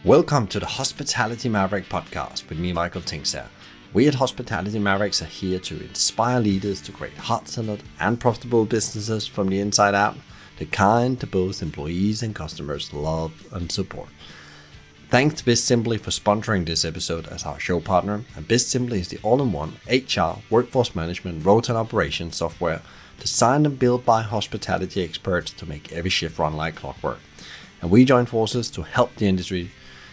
Welcome to the Hospitality Maverick podcast with me, Michael Tingsare. We at Hospitality Mavericks are here to inspire leaders to create heart-centered and profitable businesses from the inside out, the kind that both employees and customers love and support. Thanks to Bizimply for sponsoring this episode as our show partner. And Bizimply is the all-in-one HR, workforce management, rota and operations software designed and built by hospitality experts to make every shift run like clockwork. And we join forces to help the industry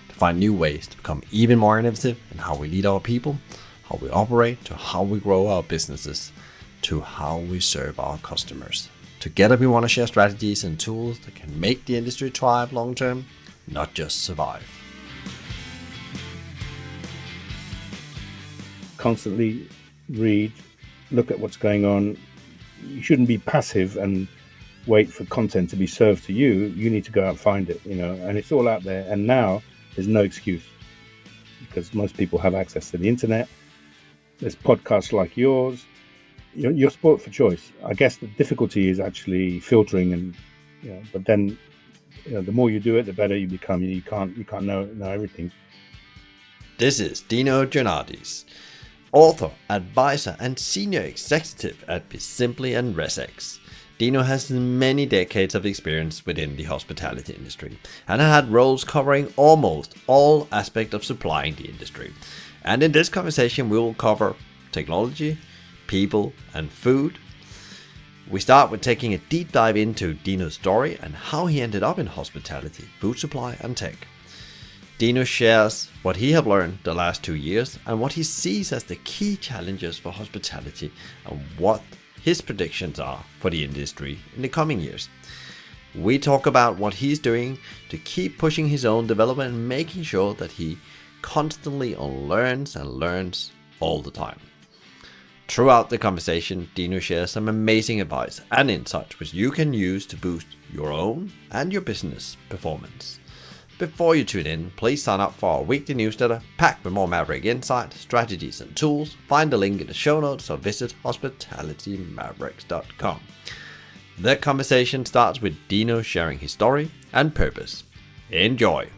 to find new ways to become even more innovative in how we lead our people, how we operate, to how we grow our businesses, to how we serve our customers. Together we want to share strategies and tools that can make the industry thrive long term, not just survive. Constantly read, look at what's going on. You shouldn't be passive and wait for content to be served to you. You need to go out and find it, and it's all out there. And now there's no excuse because most people have access to the internet. There's podcasts like yours. You're sport for choice. I guess the difficulty is actually filtering, and but then the more you do it, the better you become. You can't know everything. This is Dino Joannides, author, advisor, and senior executive at Bizimply and rezexe. Dino has many decades of experience within the hospitality industry and has had roles covering almost all aspects of supplying the industry. And in this conversation, we will cover technology, people, and food. We start with taking a deep dive into Dino's story and how he ended up in hospitality, food supply, and tech. Dino shares what he have learned the last 2 years and what he sees as the key challenges for hospitality and what his predictions are for the industry in the coming years. We talk about what he's doing to keep pushing his own development and making sure that he constantly learns and learns all the time. Throughout the conversation, Dino shares some amazing advice and insights which you can use to boost your own and your business performance. Before you tune in, please sign up for our weekly newsletter packed with more Maverick insight, strategies and tools. Find the link in the show notes or visit hospitalitymavericks.com. The conversation starts with Dino sharing his story and purpose. Enjoy!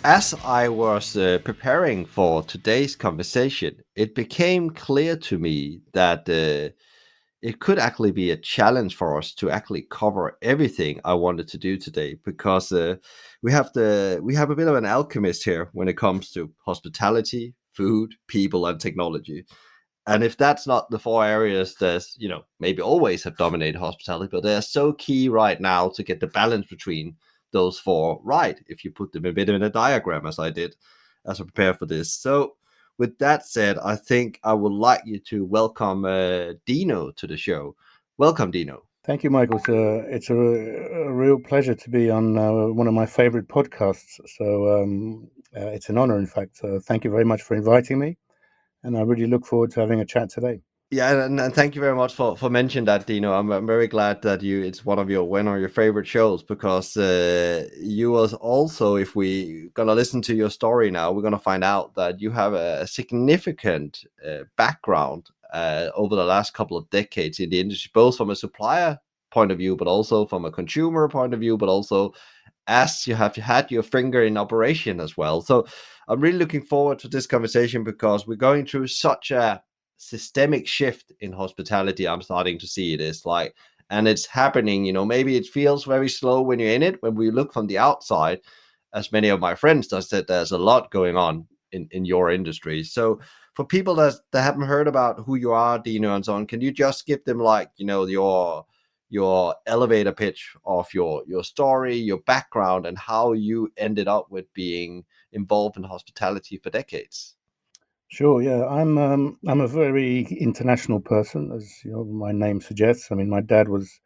As I was preparing for today's conversation, it became clear to me that it could actually be a challenge for us to actually cover everything I wanted to do today, because we have a bit of an alchemist here when it comes to hospitality, food, people, and technology. And if that's not the 4 areas that maybe always have dominated hospitality, but they're so key right now to get the balance between those 4 right, if you put them a bit in a diagram, as I did as I prepared for this. So with that said, I think I would like you to welcome Dino to the show. Welcome, Dino. Thank you, Michael. It's a real pleasure to be on one of my favorite podcasts. So it's an honor, in fact. So thank you very much for inviting me. And I really look forward to having a chat today. Yeah, and thank you very much for mentioning that, Dino. I'm very glad that it's one of your favorite shows, because you was also, if we gonna listen to your story now, we're gonna find out that you have a significant background over the last couple of decades in the industry, both from a supplier point of view, but also from a consumer point of view, but also as you have had your finger in operation as well. So I'm really looking forward to this conversation because we're going through such a systemic shift in hospitality. I'm starting to see it is like, and it's happening, maybe it feels very slow when you're in it. When we look from the outside, as many of my friends does, that there's a lot going on in your industry. So for people that haven't heard about who you are, Dino, and so on, can you just give them your elevator pitch of your story, your background, and how you ended up with being involved in hospitality for decades? Sure. Yeah, I'm a very international person, as my name suggests. I mean, my dad was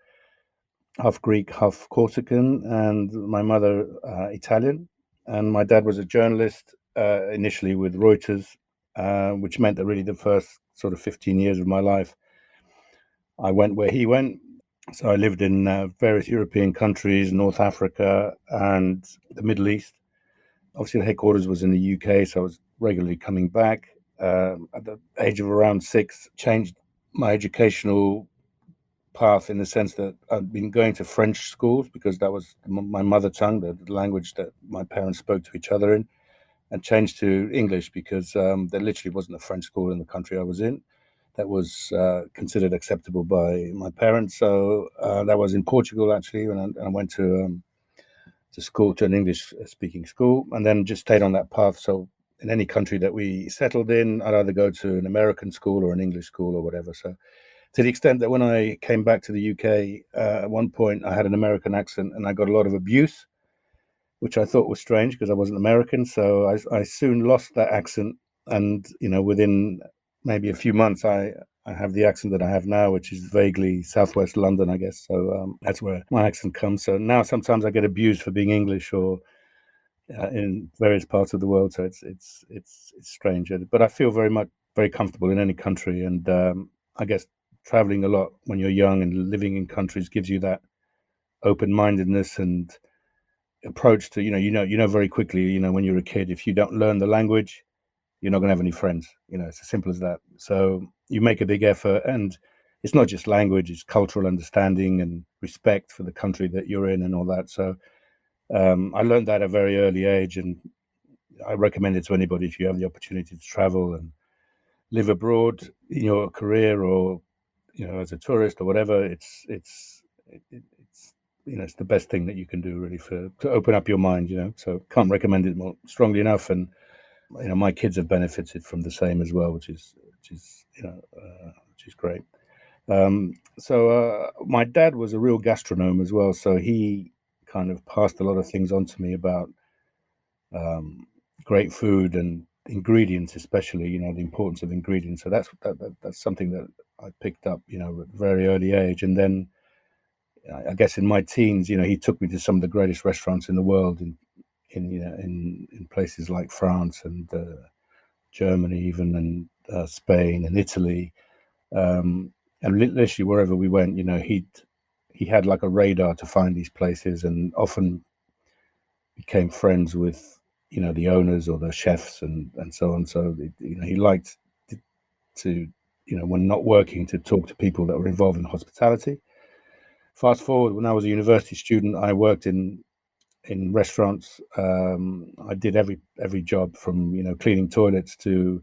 half Greek, half Corsican, and my mother Italian. And my dad was a journalist initially with Reuters, which meant that really the first sort of 15 years of my life, I went where he went. So I lived in various European countries, North Africa, and the Middle East. Obviously, the headquarters was in the UK, so I was regularly coming back. At the age of around 6, changed my educational path in the sense that I'd been going to French schools because that was my mother tongue, the language that my parents spoke to each other in, and changed to English because there literally wasn't a French school in the country I was in that was considered acceptable by my parents. So that was in Portugal, actually, and I went to school, to an English-speaking school, and then just stayed on that path. So in any country that we settled in, I'd either go to an American school or an English school or whatever. So to the extent that when I came back to the UK, at one point I had an American accent and I got a lot of abuse, which I thought was strange because I wasn't American. So I soon lost that accent. And, within maybe a few months, I have the accent that I have now, which is vaguely Southwest London, I guess. So that's where my accent comes. So now sometimes I get abused for being English or in various parts of the world. So it's strange. But I feel very comfortable in any country. And I guess traveling a lot when you're young and living in countries gives you that open-mindedness and approach to, very quickly, when you're a kid, if you don't learn the language, you're not going to have any friends. It's as simple as that. So you make a big effort, and it's not just language, it's cultural understanding and respect for the country that you're in and all that. So I learned that at a very early age, and I recommend it to anybody if you have the opportunity to travel and live abroad in your career or, as a tourist or whatever. It's it's the best thing that you can do, really, to open up your mind. So can't recommend it more strongly enough. And my kids have benefited from the same as well, which is great. So my dad was a real gastronome as well, so he kind of passed a lot of things on to me about great food and ingredients, especially, the importance of ingredients. So that's something that I picked up, at a very early age. And then I guess in my teens, he took me to some of the greatest restaurants in the world in places like France and Germany, even, and Spain and Italy, and literally wherever we went, he had like a radar to find these places, and often became friends with the owners or the chefs and so on. So he liked to when not working, to talk to people that were involved in hospitality. Fast forward, when I was a university student, I worked in restaurants. I did every job from cleaning toilets to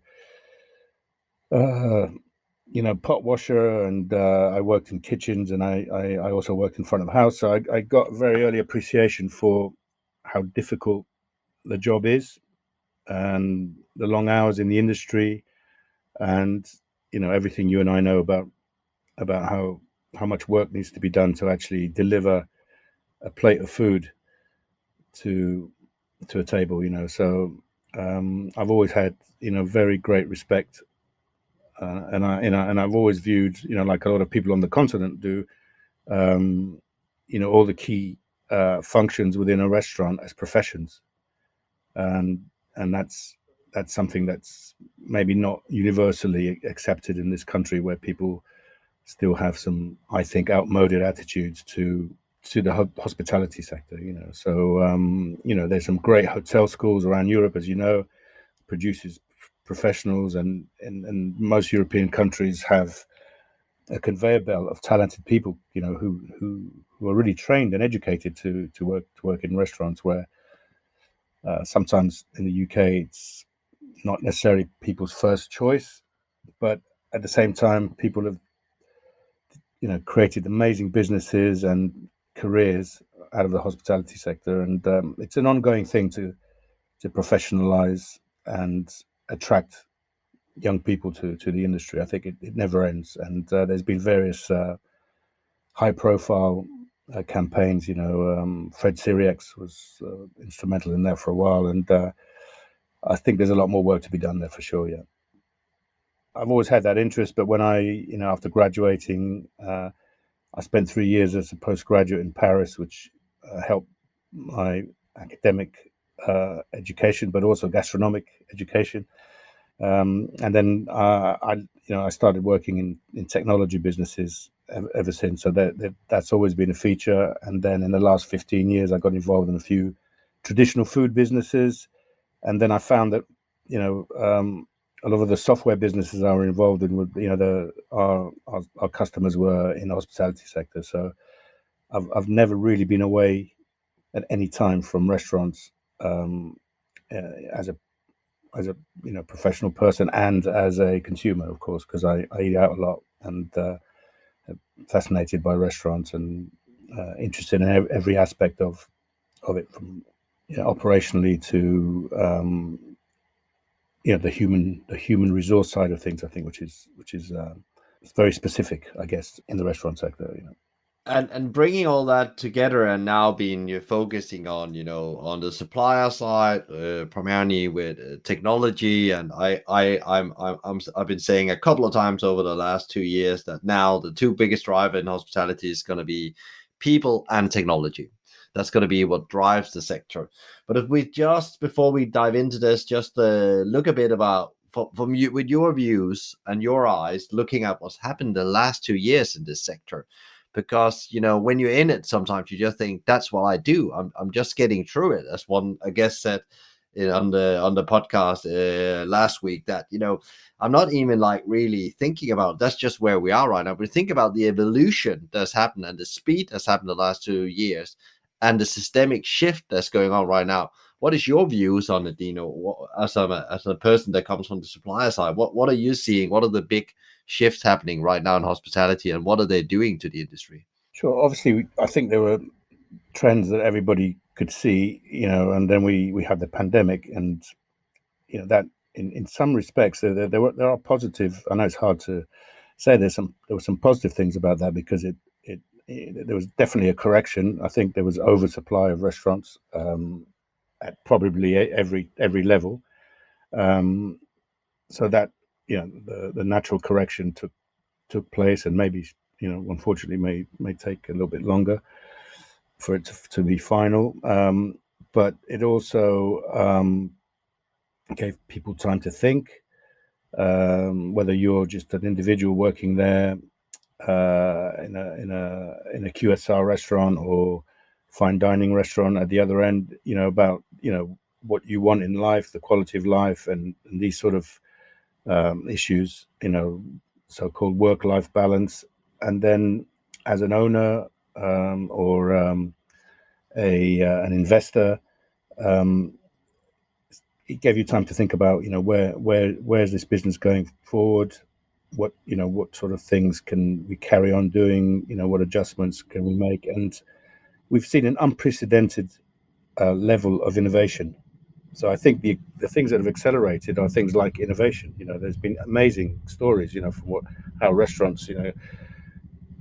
pot washer, and I worked in kitchens, and I also worked in front of the house. So I got very early appreciation for how difficult the job is, and the long hours in the industry, and everything you and I know about how much work needs to be done to actually deliver a plate of food to a table. So I've always had very great respect, and I've always viewed, like a lot of people on the continent do, all the key functions within a restaurant as professions, and that's something that's maybe not universally accepted in this country, where people still have some, I think, outmoded attitudes to the hospitality sector. So there's some great hotel schools around Europe, as produces professionals, and most European countries have a conveyor belt of talented people, who are really trained and educated to work in restaurants, where sometimes in the UK it's not necessarily people's first choice, but at the same time people have created amazing businesses and careers out of the hospitality sector, and it's an ongoing thing to professionalize and attract young people to the industry. I think it never ends, and there's been various high profile campaigns. Fred Sirieix was instrumental in that for a while, and I think there's a lot more work to be done there for sure. Yeah, I've always had that interest, but when I after graduating, I spent 3 years as a postgraduate in Paris, which helped my academic education, but also gastronomic education. And then I started working in technology businesses ever since. So that's always been a feature. And then in the last 15 years, I got involved in a few traditional food businesses. And then I found that a lot of the software businesses I were involved in would, our customers were in the hospitality sector. So I've never really been away at any time from restaurants, um, as a professional person and as a consumer, of course, because I eat out a lot and fascinated by restaurants and interested in every aspect of it, from operationally to the human resource side of things. I think which is very specific, I guess, in the restaurant sector. And bringing all that together, and now being you're focusing on on the supplier side, primarily with technology. And I've been saying a couple of times over the last 2 years that now the two biggest driver in hospitality is going to be people and technology. That's going to be what drives the sector. But if we just, before we dive into this, just look a bit about from you, with your views and your eyes, looking at what's happened the last 2 years in this sector. Because when you're in it, sometimes you just think that's what I do. I'm just getting through it. As one, I guess, said on the podcast last week, that I'm not even like really thinking about that's just where we are right now. But think about the evolution that's happened and the speed that's happened the last 2 years, and the systemic shift that's going on right now. What is your views on it, Dino? As a person that comes from the supplier side, what are you seeing? What are the big shifts happening right now in hospitality, and what are they doing to the industry? Sure. Obviously, I think there were trends that everybody could see, and then we had the pandemic, and that in some respects there are positive. I know it's hard to say there were some positive things about that, because there was definitely a correction. I think there was oversupply of restaurants, at probably every level. Um, so that the natural correction took place, and maybe unfortunately may take a little bit longer for it to be final. But it also gave people time to think, whether you're just an individual working there, in a QSR restaurant or fine dining restaurant at the other end, about what you want in life, the quality of life, and these sort of issues, so-called work-life balance. And then, as an owner, or an investor, um, it gave you time to think about, where's this business going forward, what sort of things can we carry on doing, what adjustments can we make. And we've seen an unprecedented level of innovation. So I think the things that have accelerated are things like innovation. There's been amazing stories, from how restaurants,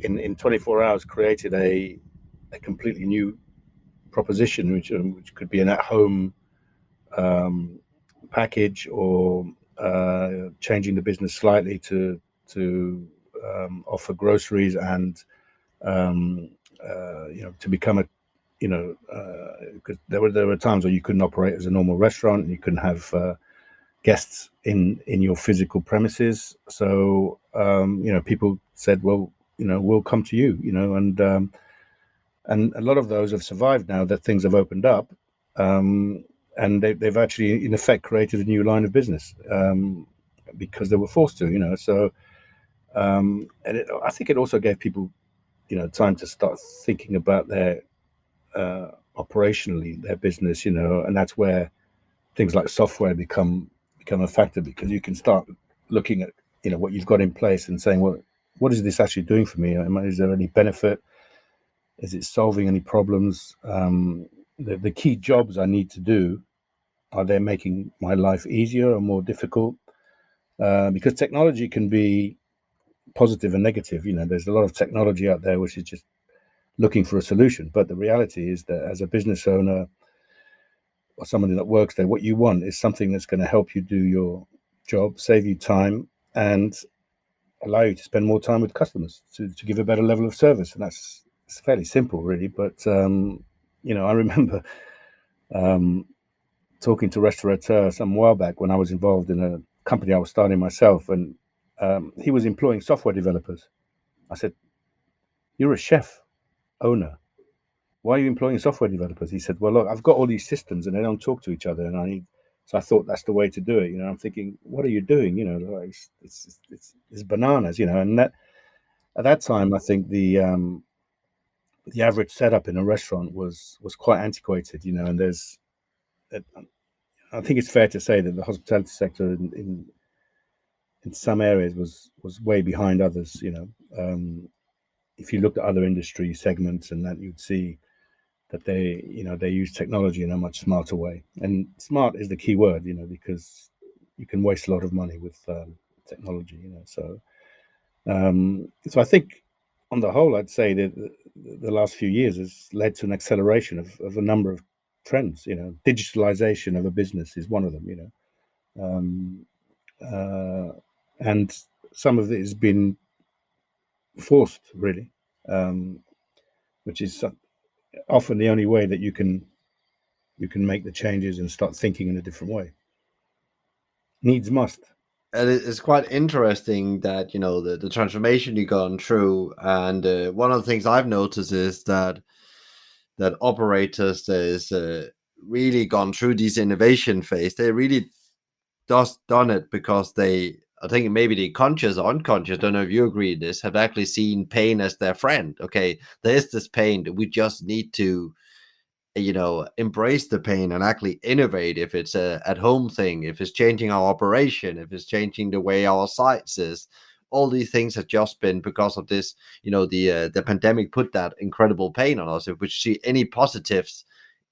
in 24 hours created a completely new proposition, which could be an at-home um, package, or changing the business slightly to offer groceries, and to become because there were times where you couldn't operate as a normal restaurant, and you couldn't have guests in your physical premises. So people said, well, we'll come to you, and a lot of those have survived now that things have opened up. And they've actually, in effect, created a new line of business, because they were forced to. So I think it also gave people, time to start thinking about their operationally their business, and that's where things like software become a factor, because you can start looking at what you've got in place and saying, well, what is this actually doing for me? Is there any benefit? Is it solving any problems? The key jobs I need to do, are they making my life easier or more difficult? Because technology can be positive and negative. There's a lot of technology out there which is just looking for a solution. But the reality is that, as a business owner or somebody that works there, what you want is something that's going to help you do your job, save you time, and allow you to spend more time with customers, to give a better level of service. And it's fairly simple, really. But I remember talking to a restaurateur some while back, when I was involved in a company I was starting myself, and he was employing software developers. I said, "You're a chef owner. Why are you employing software developers?" He said, "Well, look, I've got all these systems and they don't talk to each other, and I need So I thought that's the way to do it. I'm thinking, what are you doing? Like, it's bananas. And that at that time, I think the average setup in a restaurant was quite antiquated. And I think it's fair to say that the hospitality sector in some areas was way behind others. If you looked at other industry segments and that, you'd see that they use technology in a much smarter way. And smart is the key word, because you can waste a lot of money with technology. So I think on the whole, I'd say that the last few years has led to an acceleration of a number of trends. Digitalization of a business is one of them. Um, uh, and some of it has been forced, really, um, which is often the only way that you can make the changes and start thinking in a different way. Needs must. And it's quite interesting that the transformation you've gone through, and one of the things I've noticed is that operators that is really gone through this innovation phase. They really just done it because I think maybe they conscious or unconscious, don't know if you agree with this, have actually seen pain as their friend. Okay, there is this pain that we just need to embrace the pain and actually innovate. If it's a at home thing, if it's changing our operation, if it's changing the way our sites is, all these things have just been because of this. The pandemic put that incredible pain on us. If we see any positives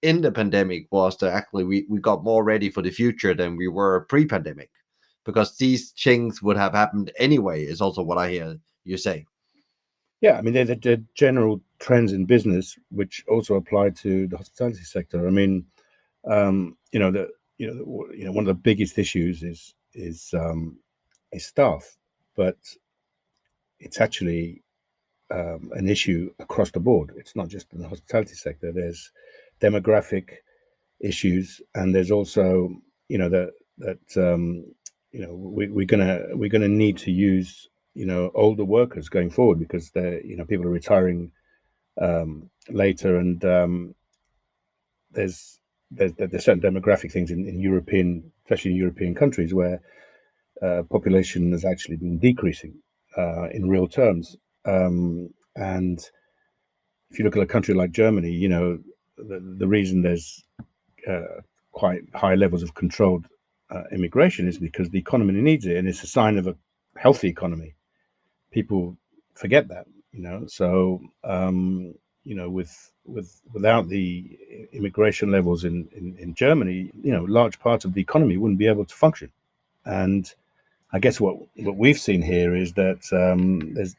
in the pandemic, was that actually we got more ready for the future than we were pre-pandemic, because these things would have happened anyway, is also what I hear you say. Yeah, I mean, they're the general trends in business, which also apply to the hospitality sector. I mean, one of the biggest issues is staff, but it's actually an issue across the board. It's not just in the hospitality sector. There's demographic issues, and there's also we're gonna need to use older workers going forward, because people are retiring later, and there's certain demographic things in European, especially in European countries, where population has actually been decreasing in real terms. And if you look at a country like Germany, the reason there's quite high levels of controlled immigration is because the economy needs it, and it's a sign of a healthy economy. People forget that. So without the immigration levels in Germany, large parts of the economy wouldn't be able to function. And I guess what we've seen here is that there's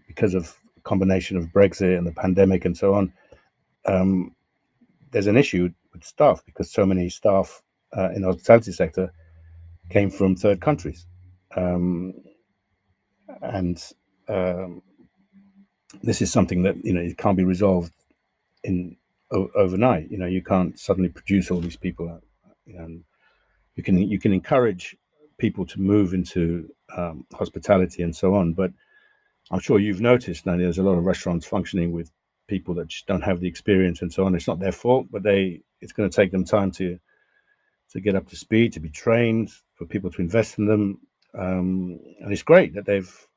because of a combination of Brexit and the pandemic and so on, there's an issue with staff, because so many staff in the hospitality sector came from third countries, and um, this is something that it can't be resolved in overnight. You can't suddenly produce all these people. And you can encourage people to move into hospitality and so on, but I'm sure you've noticed now there's a lot of restaurants functioning with people that just don't have the experience and so on. It's not their fault, but it's going to take them time to get up to speed, to be trained, for people to invest in them. And it's great that they've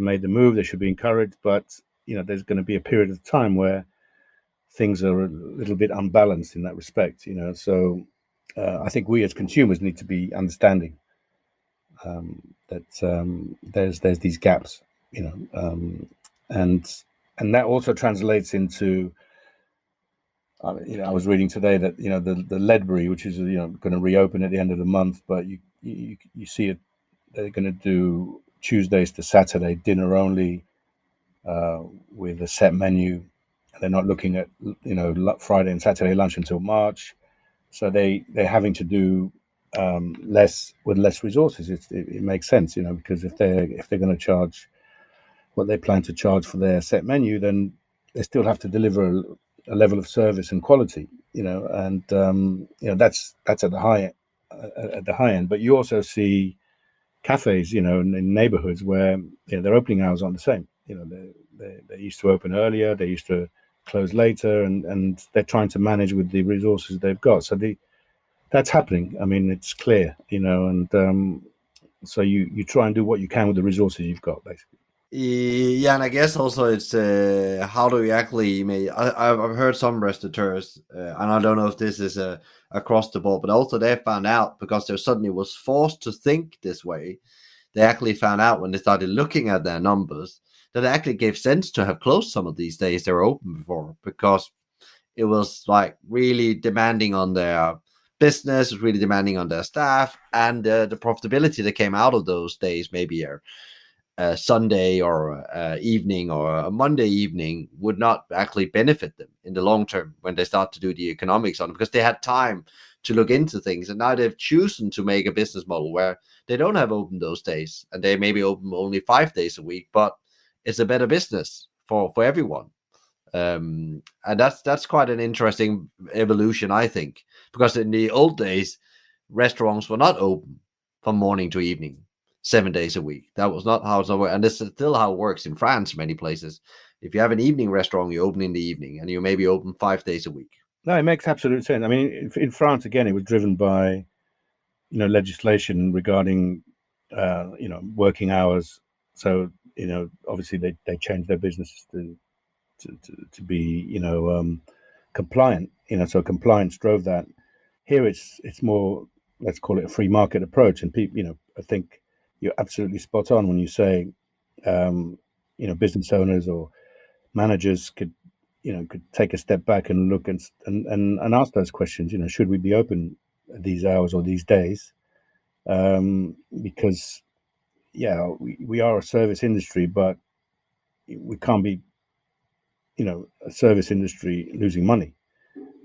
made the move. They should be encouraged, but there's going to be a period of time where things are a little bit unbalanced in that respect. So I think we as consumers need to be understanding that there's these gaps, and that also translates into. I was reading today that the Ledbury, which is going to reopen at the end of the month, but you see it, they're going to do Tuesdays to Saturday dinner only, with a set menu. They're not looking at Friday and Saturday lunch until March, so they're having to do less with less resources. It makes sense, because if they're going to charge what they plan to charge for their set menu, then they still have to deliver a level of service and quality, and that's at the high end. But you also see cafes, in neighborhoods where their opening hours aren't the same. They used to open earlier, they used to close later, and they're trying to manage with the resources they've got. So that's happening. I mean, it's clear, and so you try and do what you can with the resources you've got, basically. Yeah, and I guess also it's how do we actually make? I've heard some restaurateurs, and I don't know if this is across the board, but also they found out because they suddenly was forced to think this way. They actually found out when they started looking at their numbers that it actually gave sense to have closed some of these days they were open before, because it was like really demanding on their business, really demanding on their staff, and the profitability that came out of those days, maybe a Sunday or evening or a Monday evening, would not actually benefit them in the long term when they start to do the economics on it, because they had time to look into things. And now they've chosen to make a business model where they don't have open those days and they maybe open only 5 days a week, but it's a better business for everyone. And that's quite an interesting evolution, I think, because in the old days, restaurants were not open from morning to evening, 7 days a week. That was not how it worked, and this is still how it works in France. Many places, if you have an evening restaurant, you open in the evening, and you maybe open 5 days a week. No, it makes absolute sense. I mean, in France, again, it was driven by legislation regarding working hours. So obviously they changed their businesses to be compliant. So compliance drove that. Here it's more, let's call it a free market approach, and people, I think you're absolutely spot on when you say business owners or managers could take a step back and look and ask those questions. Should we be open these hours or these days? Because we are a service industry, but we can't be a service industry losing money.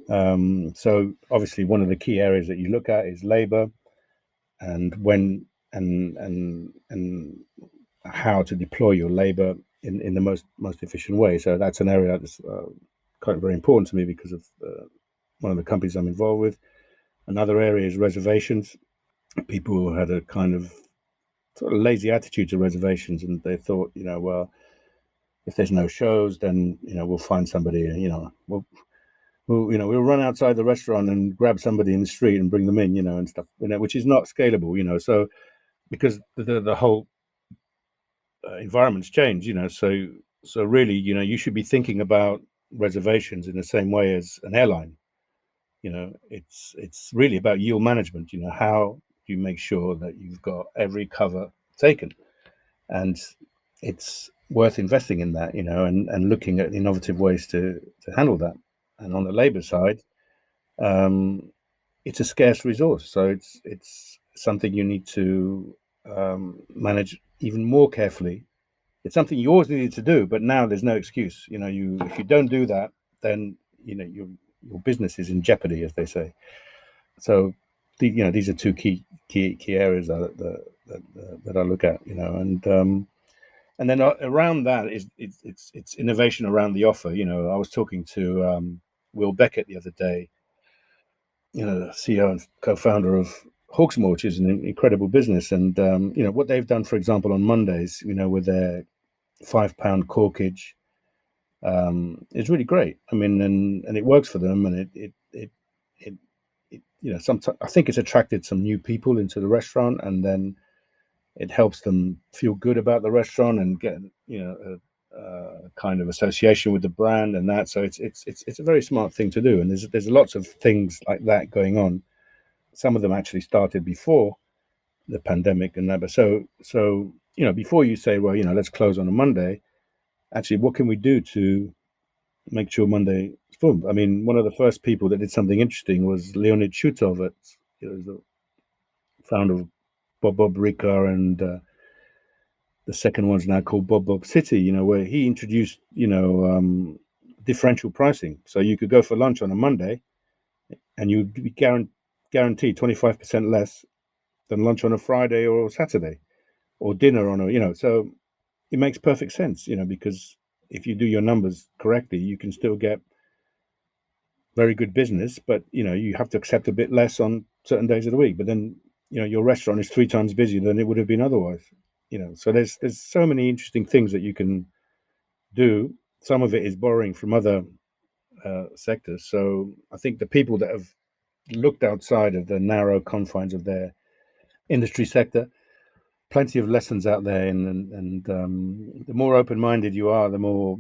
So obviously one of the key areas that you look at is labor, and when and how to deploy your labor in the most efficient way. So that's an area that's kind of very important to me because of one of the companies I'm involved with. Another area is reservations. People had a kind of sort of lazy attitude to reservations, and they thought, well, if there's no shows, then we'll find somebody. We'll run outside the restaurant and grab somebody in the street and bring them in, and stuff, which is not scalable, So because the whole environment's changed, so really, you should be thinking about reservations in the same way as an airline. It's really about yield management. How do you make sure that you've got every cover taken, and it's worth investing in that, and looking at innovative ways to handle that. And on the labor side, it's a scarce resource, so it's something you need to manage even more carefully. It's something you always needed to do, but now there's no excuse. If you don't do that, then your business is in jeopardy, as they say. So, these are two key areas that I look at. And then around that is it's innovation around the offer. I was talking to Will Beckett the other day, the CEO and co-founder of Hawksmoor, which is an incredible business. And what they've done, for example, on Mondays, with their £5 corkage, is really great. I mean, and it works for them, and it sometimes I think it's attracted some new people into the restaurant, and then it helps them feel good about the restaurant and get a kind of association with the brand and that. So it's a very smart thing to do, and there's lots of things like that going on. Some of them actually started before the pandemic and that. But so before you say, well, let's close on a Monday, actually, what can we do to make sure Monday is full? I mean, one of the first people that did something interesting was Leonid Shutov, the founder of Bob Ricard, and the second one's now called Bob City, where he introduced, differential pricing. So you could go for lunch on a Monday and you'd be guaranteed 25% less than lunch on a Friday or Saturday, or dinner on so it makes perfect sense, because if you do your numbers correctly, you can still get very good business, but you have to accept a bit less on certain days of the week. But then your restaurant is 3 times busier than it would have been otherwise. So there's so many interesting things that you can do. Some of it is borrowing from other sectors. So I think the people that have looked outside of the narrow confines of their industry sector. Plenty of lessons out there, and the more open-minded you are, the more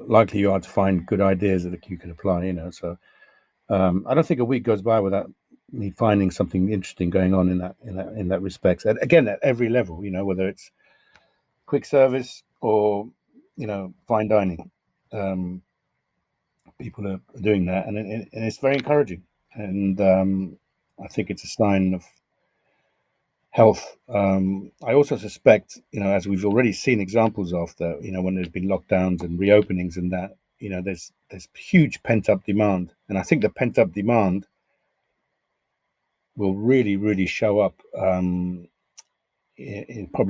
likely you are to find good ideas that you can apply. So I don't think a week goes by without me finding something interesting going on in that respect. And again, at every level, whether it's quick service or fine dining, people are doing that, and it's very encouraging. And I think it's a sign of health. I also suspect, as we've already seen examples of that, when there's been lockdowns and reopenings and that, there's huge pent up demand, and I think the pent up demand will really, really show up probably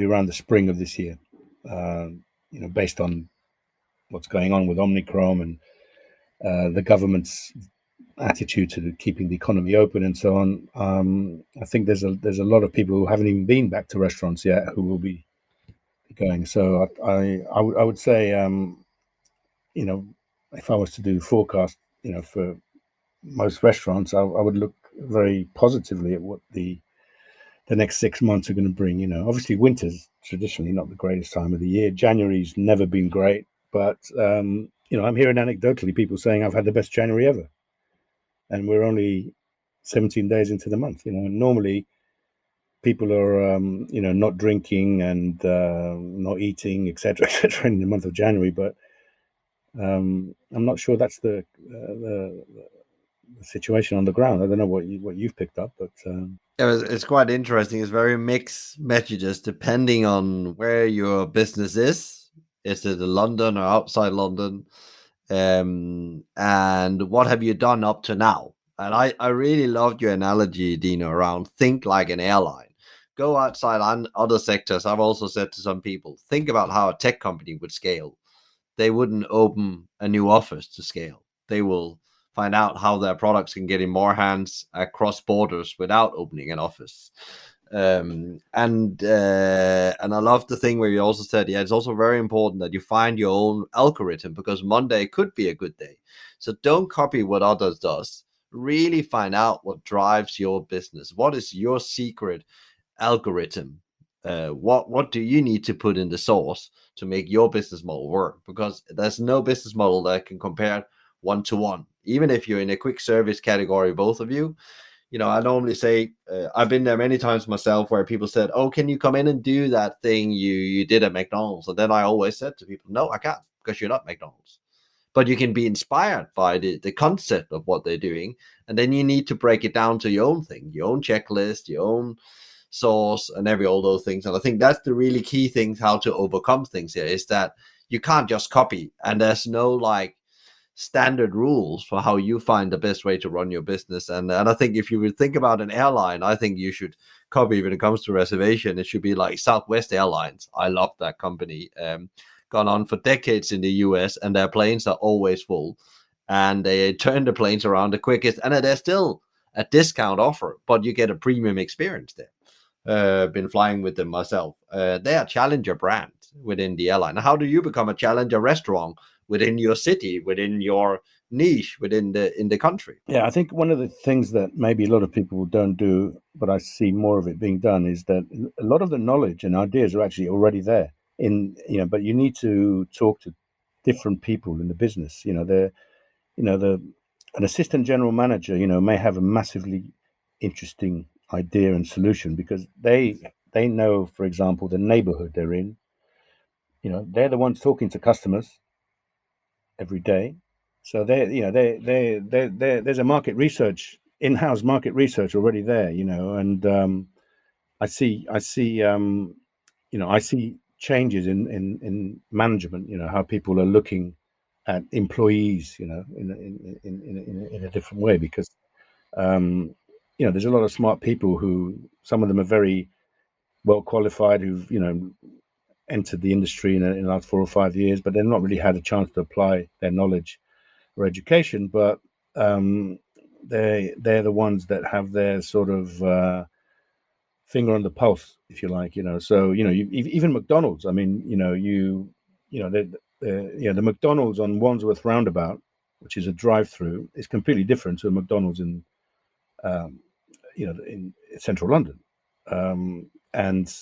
around the spring of this year. Based on what's going on with Omicron and the government's attitude to keeping the economy open and so on. I think there's a lot of people who haven't even been back to restaurants yet who will be going. So I would say, if I was to do forecast, for most restaurants, I would look very positively at what the next 6 months are going to bring. Obviously winter's traditionally not the greatest time of the year. January's never been great, but I'm hearing anecdotally people saying I've had the best January ever, and we're only 17 days into the month. Normally people are not drinking and not eating, etc., etc., in the month of January, but I'm not sure that's the situation on the ground. I don't know what you've picked up, but It's quite interesting. It's very mixed messages depending on where your business is. Is it in London or outside London? And what have you done up to now? And I really loved your analogy, Dino, around think like an airline. Go outside on other sectors. I've also said to some people, think about how a tech company would scale. They wouldn't open a new office to scale. They will find out how their products can get in more hands across borders without opening an office. And I love the thing where you also said, yeah, it's also very important that you find your own algorithm, because Monday could be a good day. So don't copy what others does. Really find out what drives your business. What is your secret algorithm? What do you need to put in the sauce to make your business model work? Because there's no business model that can compare one to one. Even if you're in a quick service category, both of you, I normally say, I've been there many times myself where people said, oh, can you come in and do that thing you did at McDonald's? And then I always said to people, no, I can't, because you're not McDonald's. But you can be inspired by the concept of what they're doing. And then you need to break it down to your own thing, your own checklist, your own source, and all those things. And I think that's the really key thing, how to overcome things here, is that you can't just copy. And there's no like standard rules for how you find the best way to run your business. And I think if you would think about an airline, I think you should copy when it comes to reservation. It should be like Southwest Airlines. I love that company. Gone on for decades in the US, and their planes are always full. And they turn the planes around the quickest. And they're still a discount offer, but you get a premium experience there. Been flying with them myself. They are challenger brand within the airline. How do you become a challenger restaurant within your city, within your niche, within the country? Yeah, I think one of the things that maybe a lot of people don't do, but I see more of it being done, is that a lot of the knowledge and ideas are actually already there. But you need to talk to different people in the business. An assistant general manager, may have a massively interesting idea and solution because they know, for example, the neighborhood they're in. They're the ones talking to customers every day. So there's a market research, in-house market research already there, and I see changes in management, how people are looking at employees, in a different way, because there's a lot of smart people who, some of them are very well qualified, who've entered the industry in the last 4 or 5 years, but they've not really had a chance to apply their knowledge or education. But they're the ones that have their sort of finger on the pulse, if you like. So even McDonald's. I mean, the McDonald's on Wandsworth Roundabout, which is a drive-through, is completely different to a McDonald's in in central London, and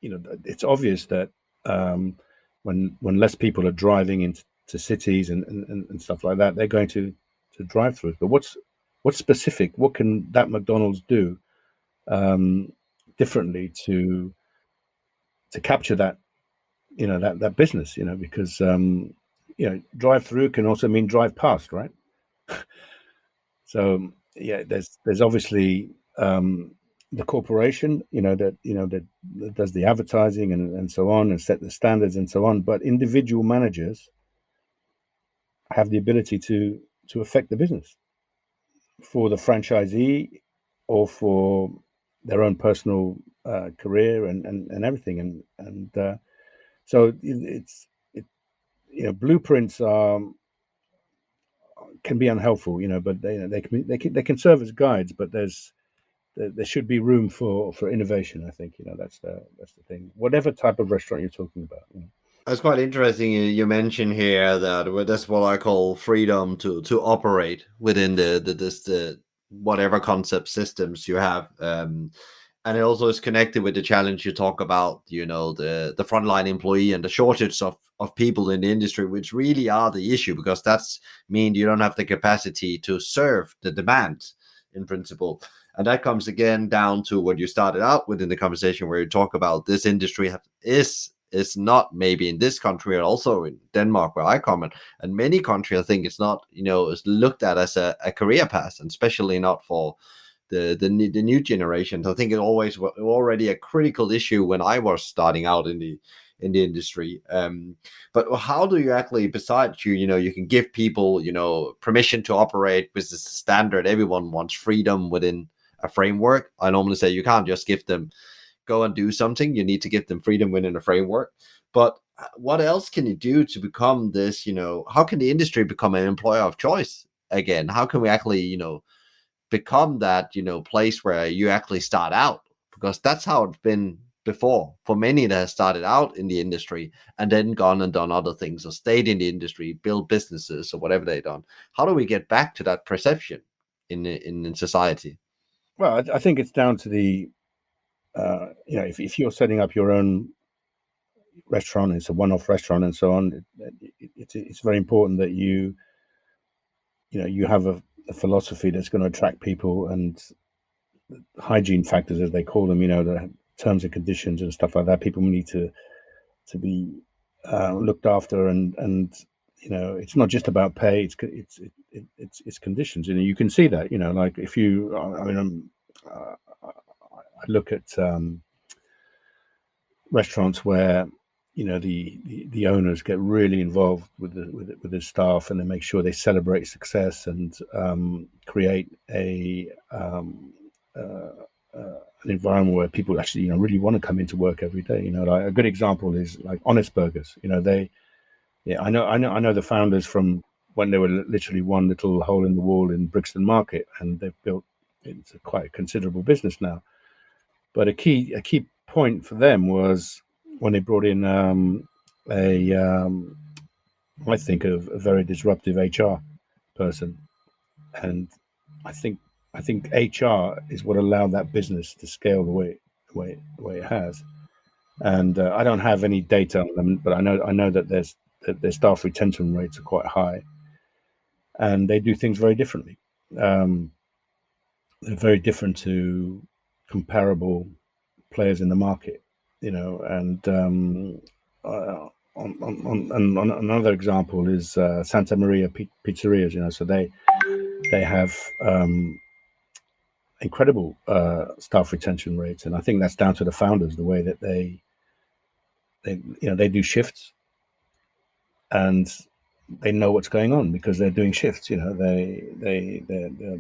it's obvious that when less people are driving into cities and stuff like that, they're going to drive through. But what's specific? What can that McDonald's do differently to capture that that business? Because drive through can also mean drive past, right? So yeah, there's obviously the corporation, that does the advertising and so on, and set the standards and so on. But individual managers have the ability to affect the business for the franchisee or for their own personal career and everything. And so blueprints can be unhelpful, but they can serve as guides. But there should be room for innovation. I think that's the thing. Whatever type of restaurant you're talking about. It's quite interesting you mention here that that's what I call freedom to operate within the whatever concept systems you have. And it also is connected with the challenge you talk about, the frontline employee and the shortage of people in the industry, which really are the issue, because that's mean you don't have the capacity to serve the demand in principle. And that comes again down to what you started out with in the conversation, where you talk about this industry is not, maybe in this country and also in Denmark where I come in, and many countries, I think it's not, it's looked at as a career path, and especially not for the new generations. I think it always was already a critical issue when I was starting out in the industry. But how do you actually, besides you can give people permission to operate with the standard? Everyone wants freedom within a framework. I normally say you can't just give them go and do something. You need to give them freedom within a framework. But what else can you do to become this? How can the industry become an employer of choice again? How can we actually become that place where you actually start out? Because that's how it's been before for many that have started out in the industry and then gone and done other things, or stayed in the industry, build businesses or whatever they've done. How do we get back to that perception in society? Well, I think it's down to the if you're setting up your own restaurant, it's a one-off restaurant and so on. It's very important that you have a philosophy that's going to attract people, and hygiene factors, as they call them, the terms and conditions and stuff like that. People need to be looked after, and it's not just about pay. It's conditions. You can see that. Like if you, I look at restaurants where the owners get really involved with the staff, and they make sure they celebrate success and create an environment where people actually really want to come into work every day. Like a good example is like Honest Burgers. I know the founders from when they were literally one little hole in the wall in Brixton Market, and they've built into quite a considerable business now. But a key point for them was when they brought in I think a very disruptive HR person, and I think HR is what allowed that business to scale the way it has. And I don't have any data on them, but I know that their staff retention rates are quite high, and they do things very differently. They're very different to comparable players in the market, and on another example is Santa Maria Pizzerias. So they have incredible staff retention rates, and I think that's down to the founders, the way that they do shifts, and they know what's going on because they're doing shifts. They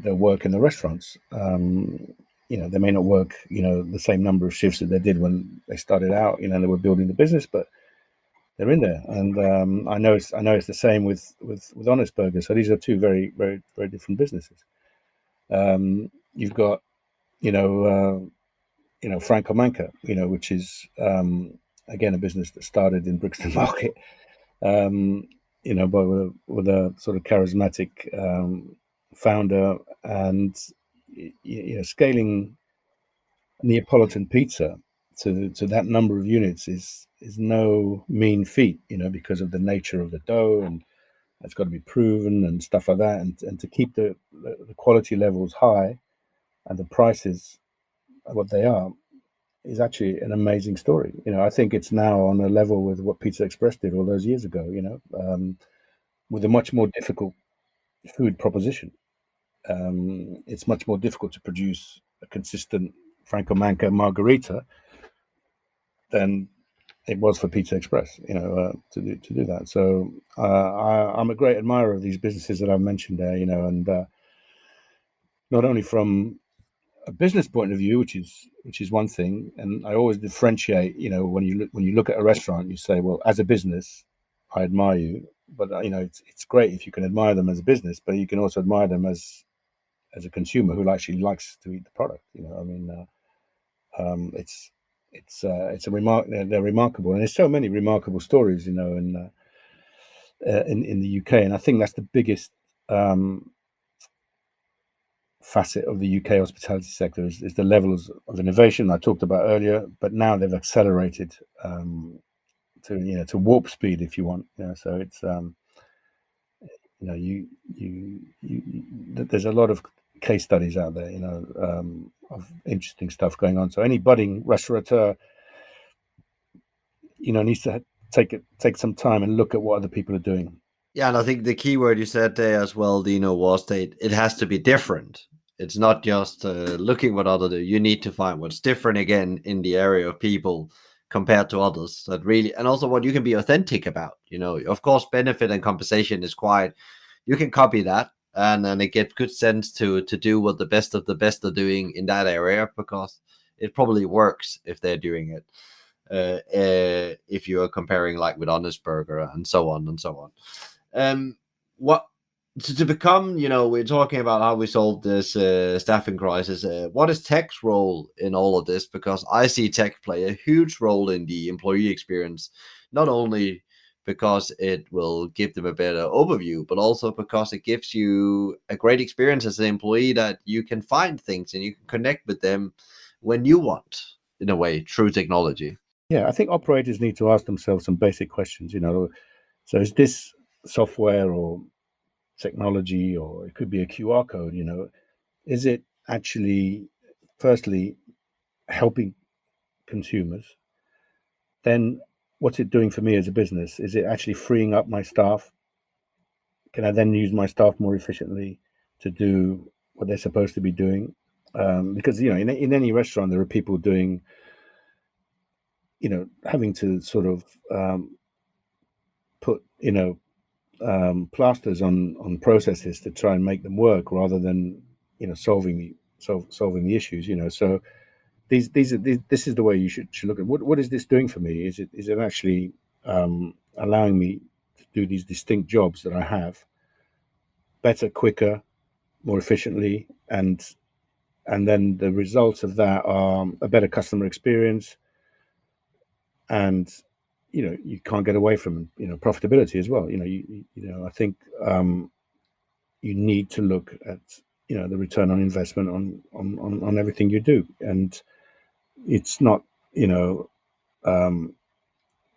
work in the restaurants. They may not work the same number of shifts that they did when they started out. They were building the business, but they're in there. And I know it's the same with Honest Burger. So these are two very, very, very different businesses. You've got Franco Manca, which is again a business that started in Brixton Market, but with a sort of charismatic founder, and scaling Neapolitan pizza to that number of units is no mean feat, because of the nature of the dough, and it's got to be proven and stuff like that, and to keep the quality levels high and the prices what they are is actually an amazing story. I think it's now on a level with what Pizza Express did all those years ago. With a much more difficult food proposition. It's much more difficult to produce a consistent Franco Manca margarita than it was for Pizza Express, to do that. So I'm a great admirer of these businesses that I've mentioned there, and not only from a business point of view, which is one thing, and I always differentiate. When you look at a restaurant, you say, well, as a business, I admire you, but it's great if you can admire them as a business, but you can also admire them as a consumer who actually likes to eat the product. It's a remark. They're remarkable, and there's so many remarkable stories, in the UK, and I think that's the biggest facet of the UK hospitality sector is the levels of innovation I talked about earlier, but now they've accelerated to warp speed, if you want. So it's there's a lot of case studies out there, of interesting stuff going on. So any budding restaurateur, needs to take some time and look at what other people are doing. Yeah, and I think the key word you said there as well, Dino, was that it has to be different. It's not just looking what others do. You need to find what's different again in the area of people compared to others. That really, and also what you can be authentic about. Of course, benefit and compensation is quite. You can copy that, and it gets good sense to do what the best of the best are doing in that area, because it probably works if they're doing it. If you are comparing like with Honest Burger and so on and so on. What to become, we're talking about how we solve this staffing crisis. What is tech's role in all of this? Because I see tech play a huge role in the employee experience, not only because it will give them a better overview, but also because it gives you a great experience as an employee, that you can find things and you can connect with them when you want, in a way, through technology. Yeah, I think operators need to ask themselves some basic questions. So is this software or technology, or it could be a QR code? Is it actually, firstly, helping consumers? Then, what's it doing for me as a business? Is it actually freeing up my staff? Can I then use my staff more efficiently to do what they're supposed to be doing? Because in any restaurant, there are people doing, having to sort of put plasters on processes to try and make them work, rather than solving the issues. So this is the way you should look at what is this doing for me? Is it actually allowing me to do these distinct jobs that I have better, quicker, more efficiently, and then the results of that are a better customer experience, and you can't get away from profitability as well. I think you need to look at the return on investment on everything you do, and it's not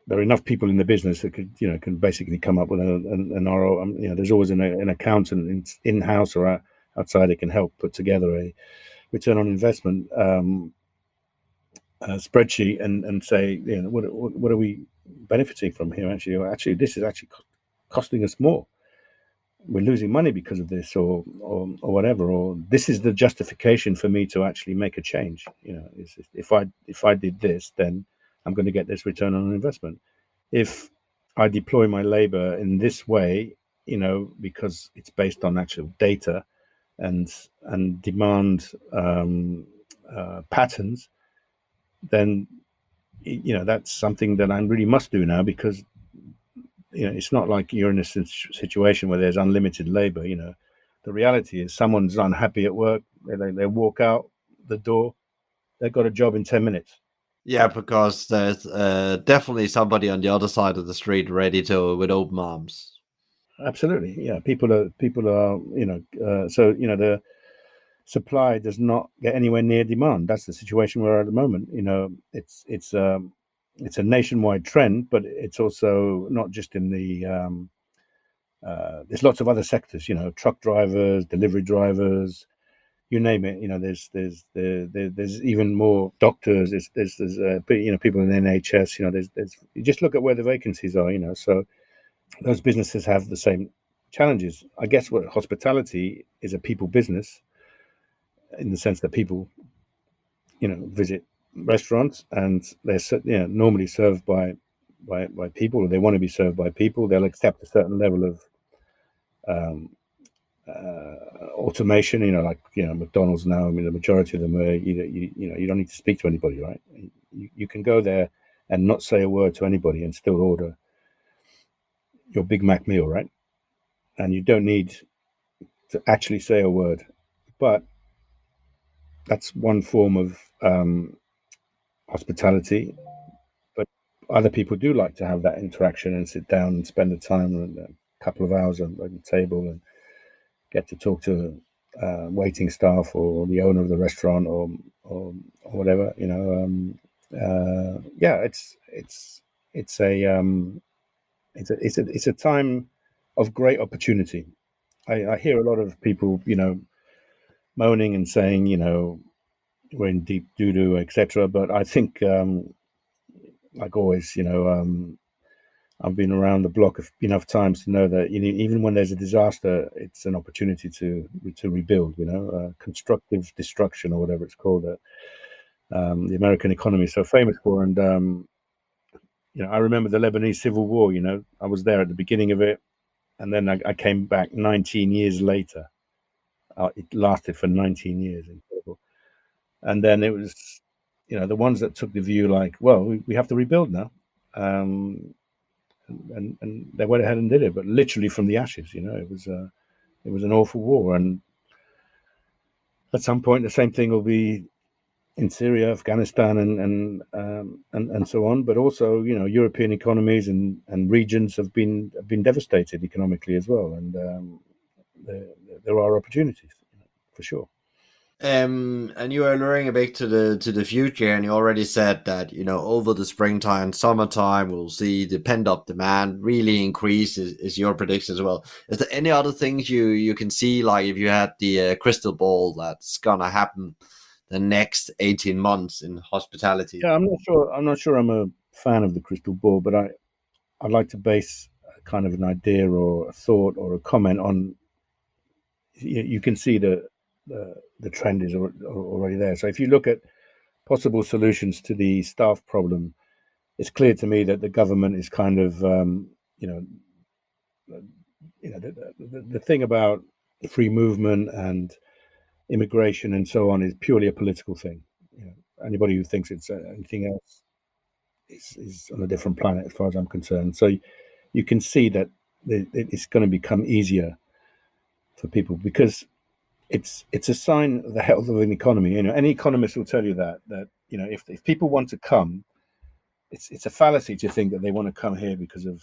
there are enough people in the business that can basically come up with an RO. There's always an accountant in house or outside that can help put together a return on investment spreadsheet and say, what are we benefiting from here? Actually, this is actually costing us more. We're losing money because of this, or whatever, or this is the justification for me to actually make a change. If I did this, then I'm going to get this return on investment. If I deploy my labor in this way, because it's based on actual data and demand patterns, then that's something that I really must do now, because it's not like you're in a situation where there's unlimited labor. The reality is someone's unhappy at work, they walk out the door, they've got a job in 10 minutes. Yeah, because there's definitely somebody on the other side of the street ready to with open arms. Absolutely, yeah. People are so supply does not get anywhere near demand. That's the situation we're at the moment. It's a nationwide trend, but it's also not just in the there's lots of other sectors. Truck drivers, delivery drivers, you name it. There's even more doctors. There's people in the NHS. There's you just look at where the vacancies are. So those businesses have the same challenges. I guess what hospitality is a people business, in the sense that people visit restaurants, and they're normally served by people, or they want to be served by people. They'll accept a certain level of um, automation. Like McDonald's now. I mean, the majority of them are you don't need to speak to anybody, right? You can go there and not say a word to anybody and still order your Big Mac meal, right? And you don't need to actually say a word. But that's one form of hospitality. But other people do like to have that interaction and sit down and spend the time and a couple of hours on the table and get to talk to waiting staff or the owner of the restaurant or whatever. Yeah, it's a time of great opportunity. I hear a lot of people, moaning and saying, we're in deep doo doo, etc. But I think, like always, I've been around the block enough times to know that even when there's a disaster, it's an opportunity to rebuild. Constructive destruction, or whatever it's called, that the American economy is so famous for. And I remember the Lebanese Civil War. I was there at the beginning of it, and then I came back 19 years later. It lasted for 19 years, incredible. And then it was, the ones that took the view like, well, we have to rebuild now. And they went ahead and did it, but literally from the ashes. It was an awful war, and at some point the same thing will be in Syria, Afghanistan, and so on. But also, European economies and regions have been devastated economically as well, and there are opportunities for sure. And you are luring a bit to the future, and you already said that over the springtime, summertime, we'll see the pent up demand really increase. Is your prediction as well? Is there any other things you can see, like if you had the crystal ball, that's gonna happen the next 18 months in hospitality? Yeah, I'm not sure. I'm a fan of the crystal ball, but I'd like to base kind of an idea or a thought or a comment on. You can see the trend is already there. So if you look at possible solutions to the staff problem, it's clear to me that the government is kind of you know the thing about free movement and immigration and so on is purely a political thing. Anybody who thinks it's anything else is on a different planet, as far as I'm concerned. So you can see that it's going to become easier for people, because it's a sign of the health of an economy. Any economist will tell you that if people want to come, it's a fallacy to think that they want to come here because of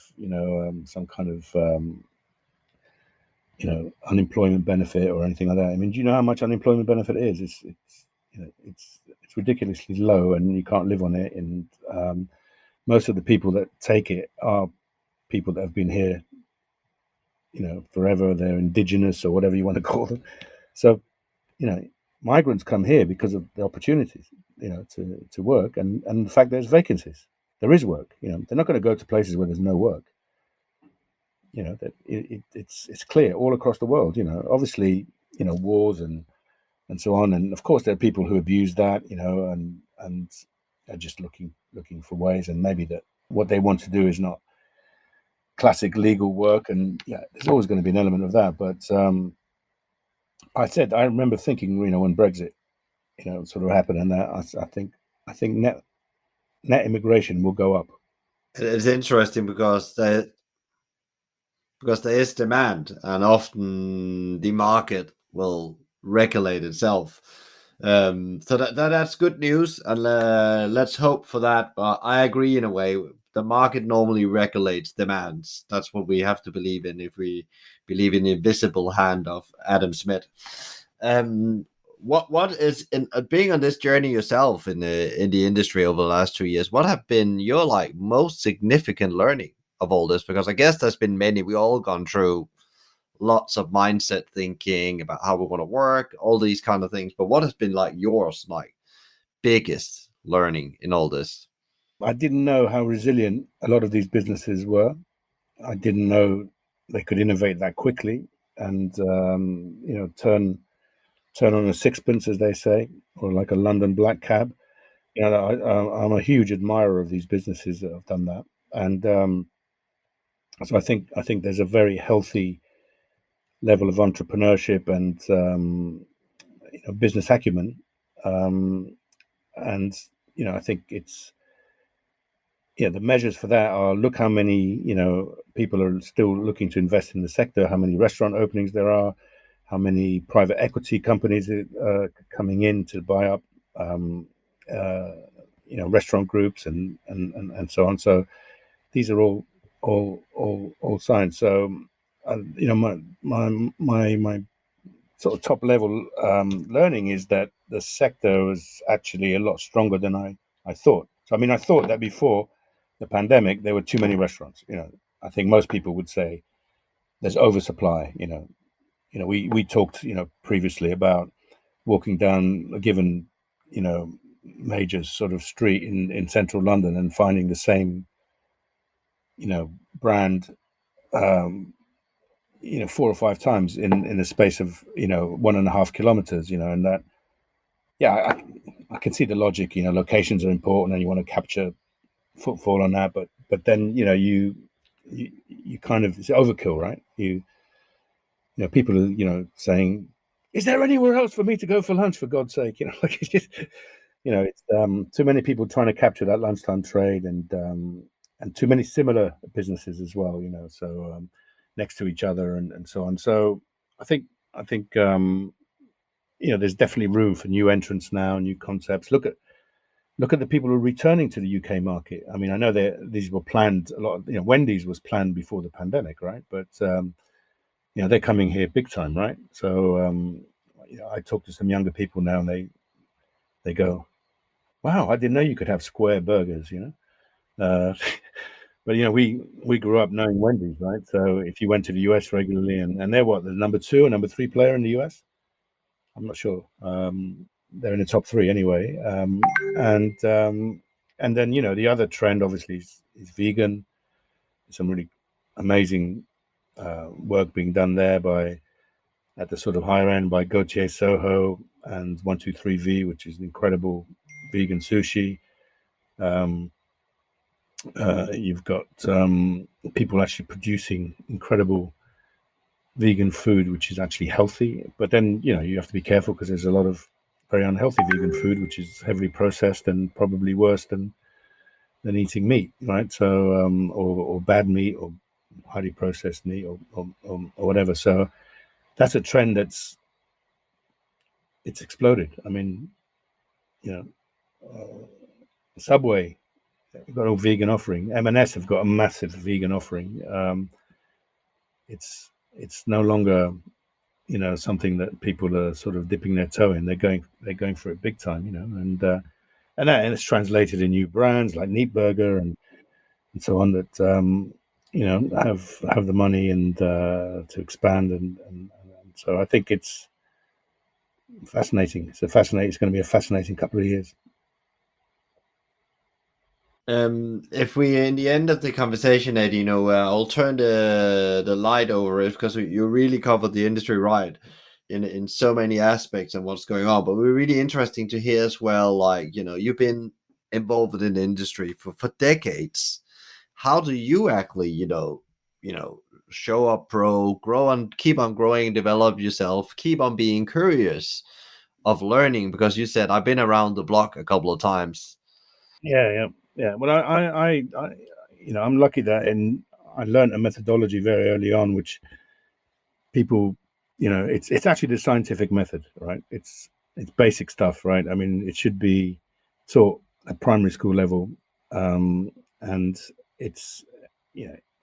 some kind of unemployment benefit or anything like that. I mean, do you know how much unemployment benefit is? It's ridiculously low, and you can't live on it. And most of the people that take it are people that have been here, forever. They're indigenous or whatever you want to call them. So, migrants come here because of the opportunities, to work, and the fact there's vacancies. There is work. They're not going to go to places where there's no work. That it's clear all across the world. Obviously, wars and so on, and of course there are people who abuse that, and are just looking for ways, and maybe that what they want to do is not classic legal work, and yeah, there's always going to be an element of that. But I remember thinking, when Brexit, sort of happened, and that I think net immigration will go up. It's interesting because there is demand, and often the market will regulate itself. So that's good news, and let's hope for that. But I agree in a way. The market normally regulates demands. That's what we have to believe in if we believe in the invisible hand of Adam Smith. Um, what is in being on this journey yourself in the industry over the last 2 years? What have been your like most significant learning of all this? Because I guess there's been many. We all gone through lots of mindset thinking about how we're going to work, all these kind of things. But what has been like yours, like biggest learning in all this? I didn't know how resilient a lot of these businesses were. I didn't know they could innovate that quickly and turn on a sixpence, as they say, or like a London black cab. I'm a huge admirer of these businesses that have done that, and so I think there's a very healthy level of entrepreneurship and business acumen, um, and I think it's the measures for that are look how many people are still looking to invest in the sector, how many restaurant openings there are, how many private equity companies are coming in to buy up um, uh, restaurant groups and so on. So these are all signs. So my sort of top level learning is that the sector was actually a lot stronger than I thought. So I mean, I thought that before the pandemic there were too many restaurants. I think most people would say there's oversupply. We talked previously about walking down a given major sort of street in central London and finding the same brand um, 4 or 5 times in a space of 1.5 kilometers. And that, yeah, I can see the logic. Locations are important and you want to capture footfall on that, but then you kind of, it's overkill, right? People are saying, is there anywhere else for me to go for lunch, for God's sake? Like, it's just it's too many people trying to capture that lunchtime trade, and too many similar businesses as well, so next to each other and so on. So I think there's definitely room for new entrants now, new concepts. Look at the people who are returning to the UK market. I mean, I know that these were planned a lot. Wendy's was planned before the pandemic, right? But they're coming here big time, right? So I talk to some younger people now, and they go, "Wow, I didn't know you could have square burgers," But we grew up knowing Wendy's, right? So if you went to the US regularly, and they're what, the number 2 or number 3 player in the US? I'm not sure. They're in the top 3 anyway. And and then the other trend obviously is vegan. Some really amazing work being done there by at the sort of higher end by Gautier Soho and 123V, which is incredible vegan sushi. Um, you've got people actually producing incredible vegan food, which is actually healthy. But then you have to be careful because there's a lot of very unhealthy vegan food, which is heavily processed and probably worse than eating meat, right? So or bad meat or highly processed meat or whatever. So that's a trend it's exploded. I mean, you know, Subway got a vegan offering. M&S have got a massive vegan offering. It's no longer something that people are sort of dipping their toe in. They're going for it big time, and it's translated in new brands like Neat Burger and so on that have the money and to expand and so I think it's fascinating. It's going to be a fascinating couple of years. If we in the end of the conversation, Ed, I'll turn the light over it because you really covered the industry right in so many aspects and what's going on. But we're really interesting to hear as well. Like you've been involved in the industry for decades. How do you actually show up, grow and keep on growing, develop yourself, keep on being curious of learning? Because you said I've been around the block a couple of times. Yeah. Well, I'm lucky that I learned a methodology very early on, which people, it's actually the scientific method, right? It's basic stuff, right? I mean, it should be taught at primary school level, and it's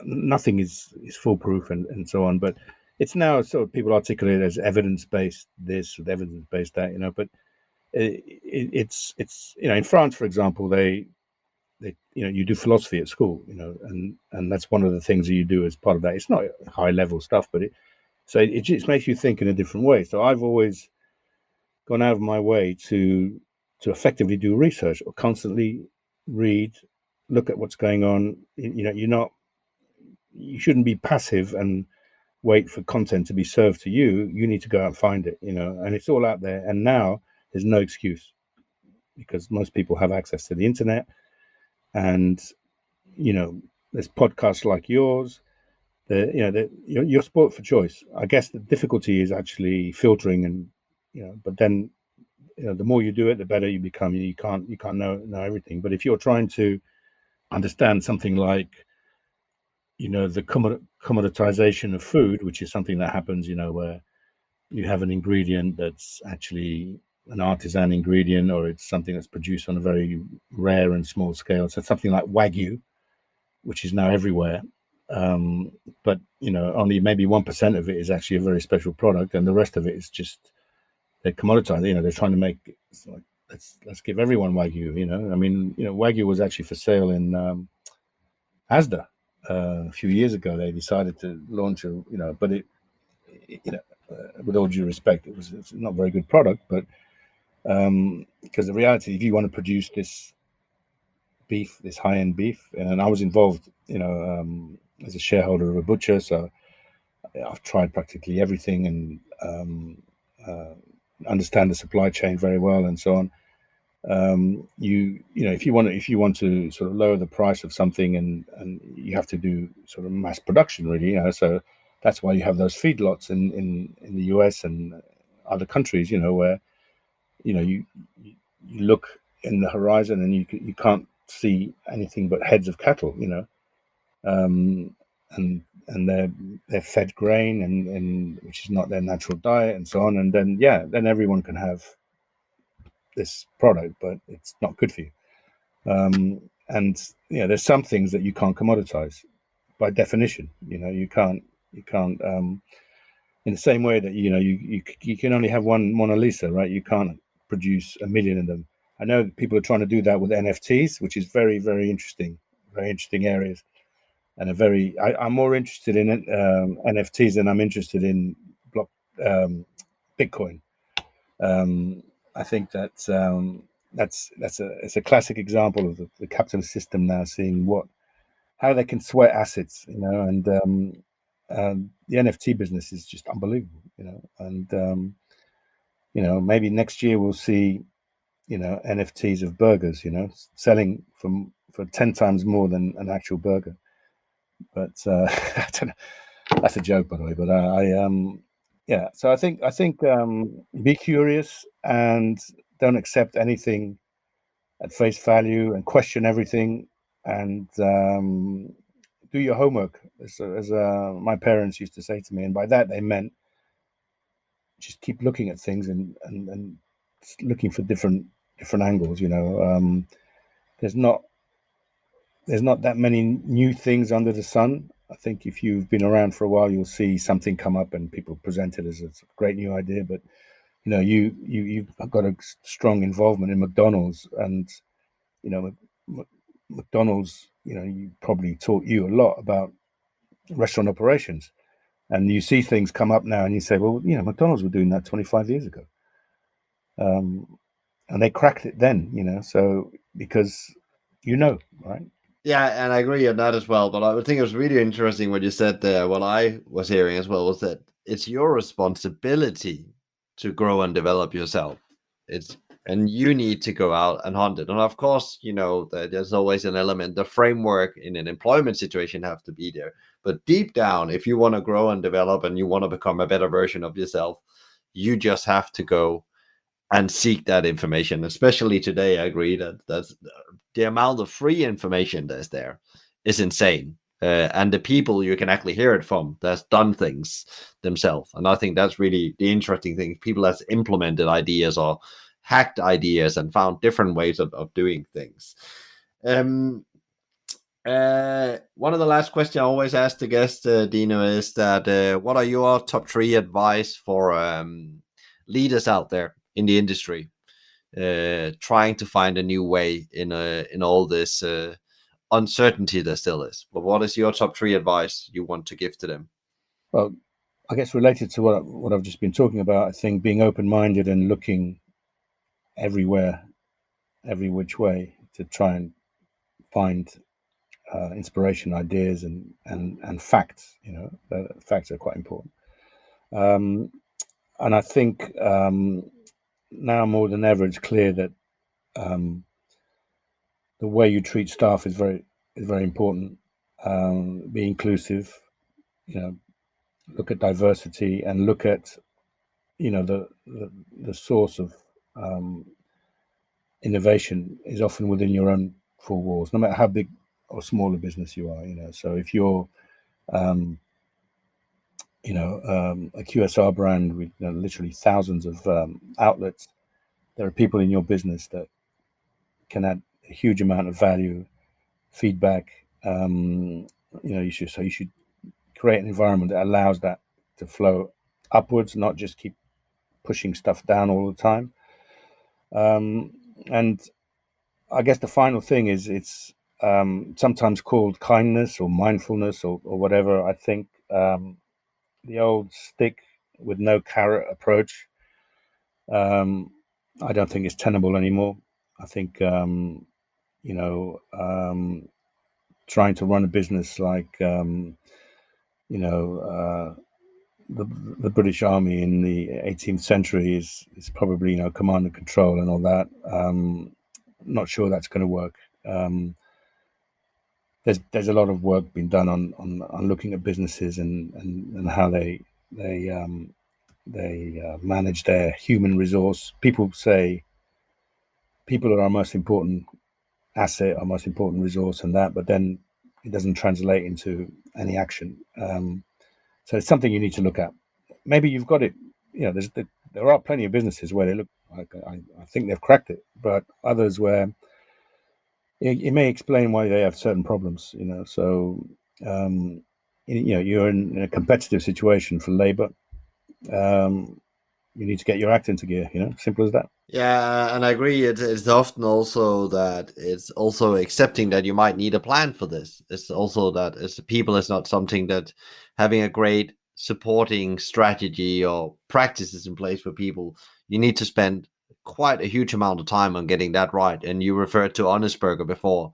nothing is foolproof and so on, but it's now sort of people articulate it as evidence-based this, evidence-based that, but it's in France, for example, they you do philosophy at school, and that's one of the things that you do as part of that. It's not high level stuff, but it just makes you think in a different way. So I've always gone out of my way to effectively do research or constantly read, look at what's going on. You shouldn't be passive and wait for content to be served to you. You need to go out and find it, and it's all out there. And now there's no excuse because most people have access to the internet, and there's podcasts like yours. You're sport for choice. I guess the difficulty is actually filtering, and but then the more you do it, the better you become. You can't know everything. But if you're trying to understand something like the commoditization of food, which is something that happens, where you have an ingredient that's actually an artisan ingredient, or it's something that's produced on a very rare and small scale. So something like Wagyu, which is now everywhere. But only maybe 1% of it is actually a very special product, and the rest of it is just they're commoditized. They're trying to make like, let's give everyone Wagyu. I mean, Wagyu was actually for sale in Asda a few years ago. They decided to launch but with all due respect, it's not a very good product. But because the reality, if you want to produce this beef, this high-end beef, and I was involved, as a shareholder of a butcher, so I've tried practically everything and understand the supply chain very well and so on. If you want to sort of lower the price of something, and you have to do sort of mass production, really, so that's why you have those feedlots in the US and other countries, where you look in the horizon and you can't see anything but heads of cattle, and they're fed grain and which is not their natural diet and so on, and then everyone can have this product, but it's not good for you. And there's some things that you can't commoditize by definition. You can't in the same way that you can only have one Mona Lisa, right? You can't produce a million of them. I know that people are trying to do that with NFTs, which is very, very interesting areas, and I'm more interested in NFTs than I'm interested in Bitcoin. I think that's it's a classic example of the capitalist system now, seeing how they can sweat assets, and the NFT business is just unbelievable, and maybe next year we'll see NFTs of burgers, selling for 10 times more than an actual burger. But I don't know. That's a joke, by the way. But yeah. So I think be curious and don't accept anything at face value, and question everything, and do your homework, as my parents used to say to me, and by that they meant just keep looking at things and looking for different angles. There's not that many new things under the sun. I think if you've been around for a while, you'll see something come up and people present it as a great new idea. But you've got a strong involvement in McDonald's, and McDonald's, you probably taught you a lot about restaurant operations, and you see things come up now, and you say, well, McDonald's were doing that 25 years ago, and they cracked it then, so because right? Yeah, and I agree on that as well. But I would think it was really interesting what you said there. What I was hearing as well was that it's your responsibility to grow and develop yourself. And you need to go out and hunt it. And of course, there's always an element, the framework in an employment situation have to be there. But deep down, if you want to grow and develop and you want to become a better version of yourself, you just have to go and seek that information. Especially today, I agree that the amount of free information that's there is insane. And the people you can actually hear it from that's done things themselves. And I think that's really the interesting thing. People that's implemented ideas or hacked ideas and found different ways of doing things. One of the last questions I always ask the guest, Dino, is that what are your top three advice for leaders out there in the industry, trying to find a new way in all this uncertainty there still is? But what is your top three advice you want to give to them? Well, I guess related to what I've just been talking about, I think being open-minded and looking everywhere, every which way to try and find inspiration, ideas, and facts. Facts are quite important. And I think now more than ever, it's clear that the way you treat staff is very important. Be inclusive. Look at diversity and look at the source of innovation is often within your own four walls, no matter how big or small a business you are. So if you're a QSR brand with literally thousands of outlets, there are people in your business that can add a huge amount of value, feedback. You should create an environment that allows that to flow upwards, not just keep pushing stuff down all the time. And I guess the final thing is it's sometimes called kindness or mindfulness or whatever. I think the old stick with no carrot approach, I don't think it's tenable anymore. I think trying to run a business like the British Army in the 18th century is probably command and control and all that. Not sure that's going to work. There's a lot of work being done on looking at businesses and how they manage their human resource. People say people are our most important asset, our most important resource, and that, but then it doesn't translate into any action. So it's something you need to look at. Maybe you've got it. There are plenty of businesses where they look like I think they've cracked it, but others where it may explain why they have certain problems. So you're in a competitive situation for labor. You need to get your act into gear. Simple as that. Yeah, and I agree. It's often also that it's also accepting that you might need a plan for this. It's also that as people, it's not something that having a great supporting strategy or practices in place for people. You need to spend quite a huge amount of time on getting that right. And you referred to Honestburger before.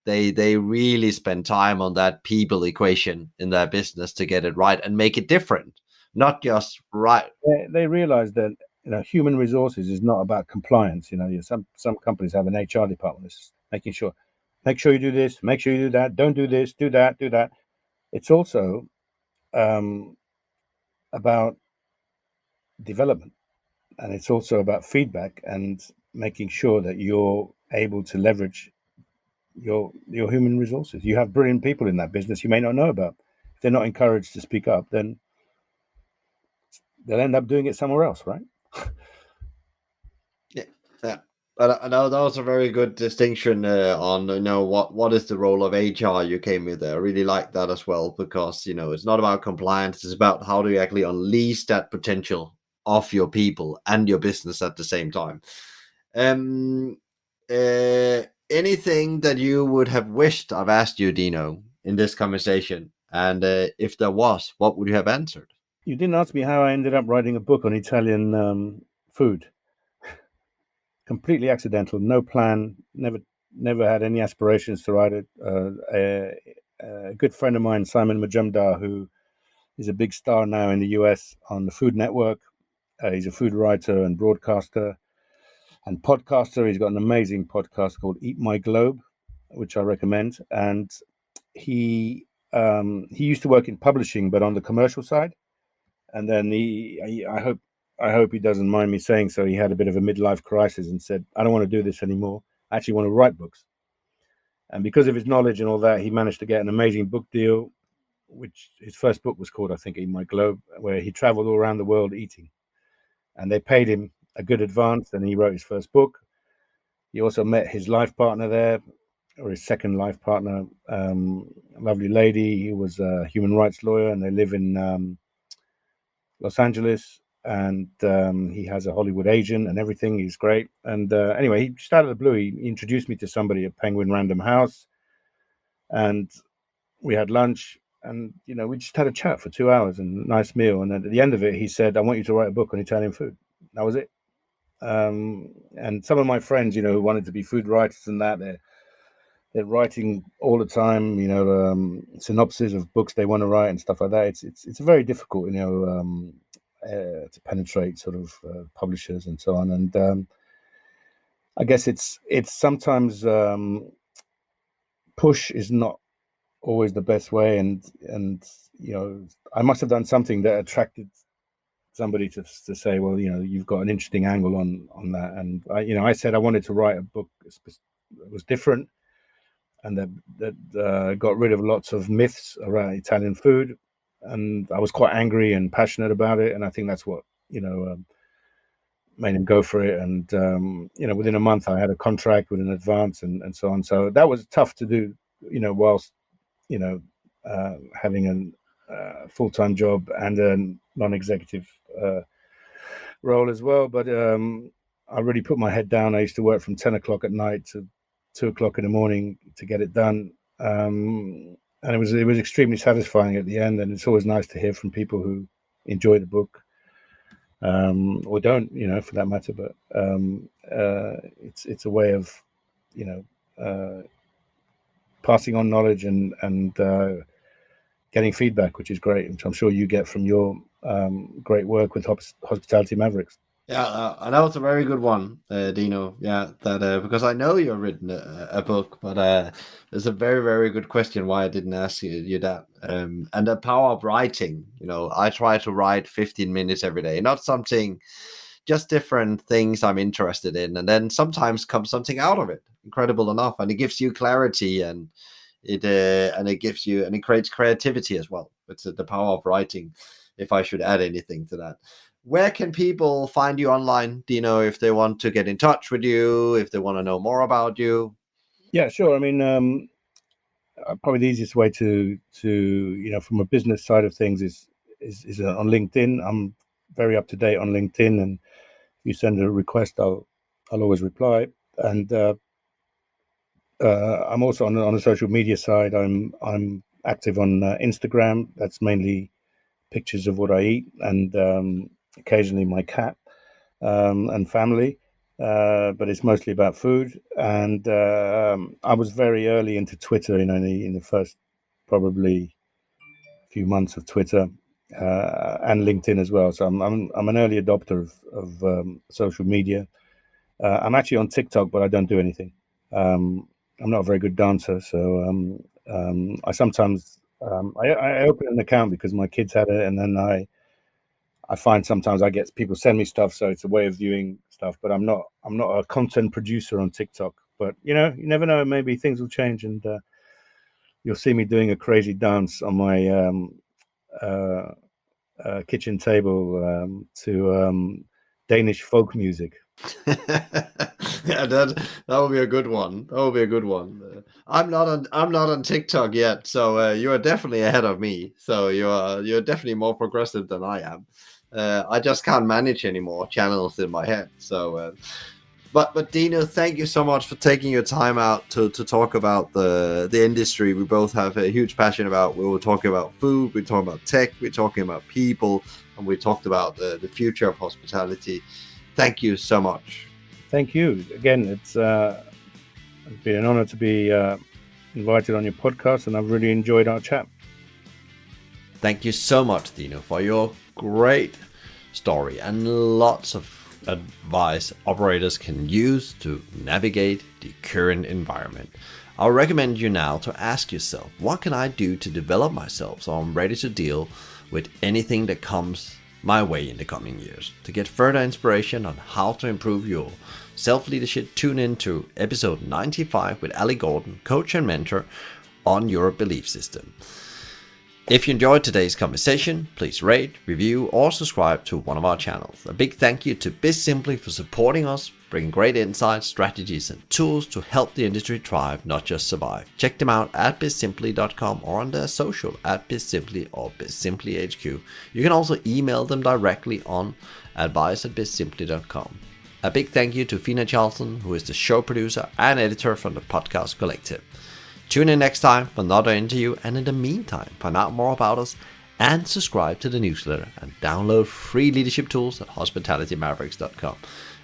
They really spend time on that people equation in their business to get it right and make it different, not just right. They realize that human resources is not about compliance. Some companies have an HR department that's making sure, make sure you do this, make sure you do that, don't do this, do that, do that. It's also about development, and it's also about feedback and making sure that you're able to leverage your human resources. You have brilliant people in that business you may not know about. If they're not encouraged to speak up, then they'll end up doing it somewhere else, right? Yeah, yeah. But I know that was a very good distinction on what is the role of HR you came with there. I really like that as well because it's not about compliance; it's about how do you actually unleash that potential of your people and your business at the same time. Um, Anything that you would have wished I've asked you, Dino, in this conversation, and if there was, what would you have answered? You didn't ask me how I ended up writing a book on Italian food. Completely accidental, no plan, never had any aspirations to write it. A good friend of mine, Simon Majumdar, who is a big star now in the US on the Food Network. He's a food writer and broadcaster and podcaster. He's got an amazing podcast called Eat My Globe, which I recommend. And he used to work in publishing, but on the commercial side. And then I hope he doesn't mind me saying so. He had a bit of a midlife crisis and said, "I don't want to do this anymore. I actually want to write books." And because of his knowledge and all that, he managed to get an amazing book deal, which his first book was called, I think, Eat My Globe, where he traveled all around the world eating. And they paid him a good advance, and he wrote his first book. He also met his life partner there, or his second life partner, a lovely lady. He was a human rights lawyer, and they live in Los Angeles. And he has a Hollywood agent and everything. He's great. And anyway, he just out of the blue, he introduced me to somebody at Penguin Random House, and we had lunch. And we just had a chat for 2 hours and a nice meal. And at the end of it, he said, "I want you to write a book on Italian food." That was it. And some of my friends, who wanted to be food writers and that, they're writing all the time, synopses of books they want to write and stuff like that. It's very difficult, to penetrate sort of publishers and so on. And I guess it's sometimes push is not always the best way. And I must have done something that attracted somebody to say, well, you've got an interesting angle on that. And I said I wanted to write a book that was different, and that got rid of lots of myths around Italian food. And I was quite angry and passionate about it, and I think that's what made him go for it. And within a month I had a contract with an advance and so on. So that was tough to do, whilst having a full-time job and a non-executive role as well. But I really put my head down. I used to work from 10 o'clock at night to 2 o'clock in the morning to get it done. And it was extremely satisfying at the end. And it's always nice to hear from people who enjoy the book, or don't, for that matter. But it's a way of, passing on knowledge and getting feedback, which is great, which I'm sure you get from your great work with Hospitality Mavericks. Yeah, and that was a very good one, Dino. Yeah, that because I know you've written a book, but it's a very, very good question why I didn't ask you that. And the power of writing. I try to write 15 minutes every day, not something, just different things I'm interested in, and then sometimes comes something out of it, incredible enough, and it gives you clarity, and it creates creativity as well. It's the power of writing. If I should add anything to that. Where can people find you online, Dino, if they want to get in touch with you, if they want to know more about you? Yeah, sure. I mean, probably the easiest way to from a business side of things is on LinkedIn. I'm very up to date on LinkedIn, and if you send a request, I'll always reply. And I'm also on the social media side. I'm active on Instagram. That's mainly pictures of what I eat, and occasionally my cat and family, but it's mostly about food. And I was very early into Twitter, in the first probably few months of Twitter, and LinkedIn as well. So I'm an early adopter of social media. I'm actually on TikTok, but I don't do anything. I'm not a very good dancer, so I sometimes I open an account because my kids had it, and then I find sometimes I get people send me stuff, so it's a way of viewing stuff. But I'm not a content producer on TikTok. But you never know. Maybe things will change, and you'll see me doing a crazy dance on my kitchen table to Danish folk music. Yeah, that will be a good one. That will be a good one. I'm not on TikTok yet, so you are definitely ahead of me. So you're definitely more progressive than I am. I just can't manage any more channels in my head. So, but Dino, thank you so much for taking your time out to talk about the industry we both have a huge passion about. We were talking about food, we're talking about tech, we're talking about people, and we talked about the future of hospitality. Thank you so much. Thank you. Again, it's been an honor to be invited on your podcast, and I've really enjoyed our chat. Thank you so much, Dino, for your great story and lots of advice operators can use to navigate the current environment. I'll recommend you now to ask yourself, what can I do to develop myself so I'm ready to deal with anything that comes my way in the coming years? To get further inspiration on how to improve your self-leadership, tune in to episode 95 with Ali Gordon, coach and mentor on your belief system. If you enjoyed today's conversation, please rate, review, or subscribe to one of our channels. A big thank you to Bizimply for supporting us bringing great insights, strategies, and tools to help the industry thrive, not just survive. Check them out at bizimply.com or on their social at Bizimply or BizimplyHQ. You can also email them directly on advice@bizimply.com. A big thank you to Fina Charlton, who is the show producer and editor from the Podcast Collective. Tune in next time for another interview, and in the meantime, find out more about us and subscribe to the newsletter and download free leadership tools at hospitalitymavericks.com.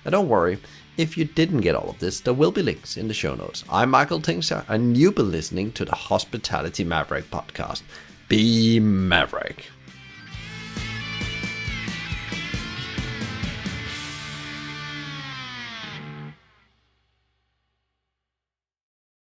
And don't worry, if you didn't get all of this, there will be links in the show notes. I'm Michael Tingstar, and you've been listening to the Hospitality Maverick podcast. Be Maverick.